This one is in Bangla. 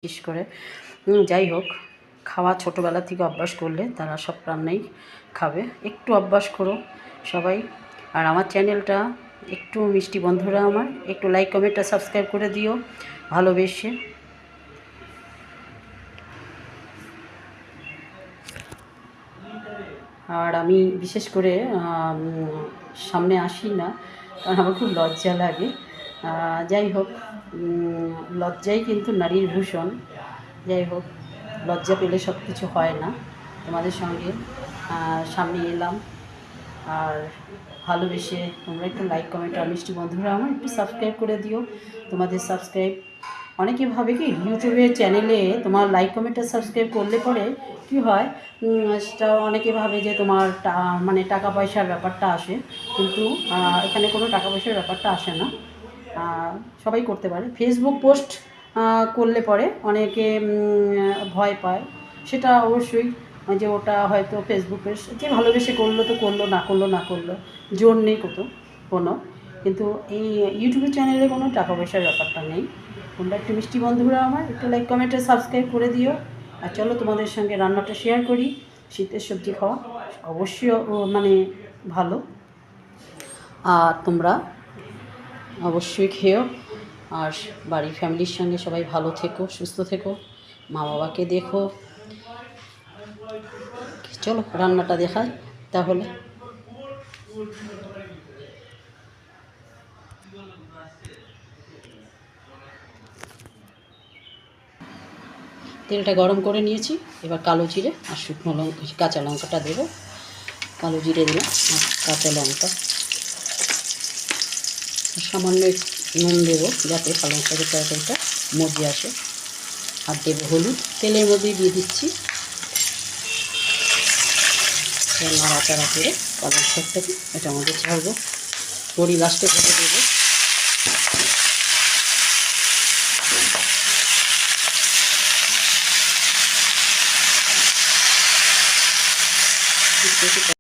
বিশেষ করে যাই হোক, খাওয়া ছোটোবেলা থেকে অভ্যাস করলে তারা সব রান্নাই খাবে। একটু অভ্যাস করো সবাই। আর আমার চ্যানেলটা একটু মিষ্টি বন্ধুরা আমার একটু লাইক কমেন্ট আর সাবস্ক্রাইব করে দিও ভালোবেসে। আর আমি বিশেষ করে সামনে আসি না, কারণ আমার খুব লজ্জা লাগে। যাই হোক, লজ্জাই কিন্তু নারীর ভূষণ। যাই হোক, লজ্জা পেলে সব কিছু হয় না। তোমাদের সঙ্গে সামনে এলাম। আর ভালোবেসে তোমরা একটু লাইক কমেন্ট আর মিষ্টি বন্ধুরা আমার একটু সাবস্ক্রাইব করে দিও। তোমাদের সাবস্ক্রাইব অনেকে ভাবে কি ইউটিউবের চ্যানেলে তোমার লাইক কমেন্ট আর সাবস্ক্রাইব করলে পরে কী হয়, সেটা অনেকে ভাবে যে তোমার মানে টাকা পয়সার ব্যাপারটা আসে, কিন্তু এখানে কোনো টাকা পয়সার ব্যাপারটা আসে না। সবাই করতে পারে। ফেসবুক পোস্ট করলে পরে অনেকে ভয় পায়, সেটা অবশ্যই যে ওটা হয়তো ফেসবুকের যে ভালোবেসে করলো তো করলো, না করলো না করলো, জোর নেই কোনো। কিন্তু এই ইউটিউবের চ্যানেলে কোনো টাকা পয়সার ব্যাপারটা নেই। তোমরা একটু মিষ্টি বন্ধুরা আমার একটু লাইক কমেন্টে সাবস্ক্রাইব করে দিও। আর চলো তোমাদের সঙ্গে রান্নাটা শেয়ার করি। শীতের সবজি খাওয়া অবশ্যই মানে ভালো। আর তোমরা অবশ্যই খেও। আর বাড়ির ফ্যামিলির সঙ্গে সবাই ভালো থেকো, সুস্থ থেকো, মা বাবাকে দেখো। চলো রান্নাটা দেখাই তাহলে। তেলটা গরম করে নিয়েছি, এবার কালো জিরে আর শুকনো লঙ্কা কাঁচা লঙ্কাটা দেবো। কালো জিরে দিলাম আর কাঁচা লঙ্কা, সামান্য নুন দেবো যাতে পালং শাকের তরকারিটা মজে আসে। আর দেবো হলুদ, তেলের মধ্যেই দিয়ে দিচ্ছি। নাড়াচাড়া করে পালং শাকটাকে এটার মধ্যে ছাড়বো, বড়ি লাস্টে ভেজে দেবো।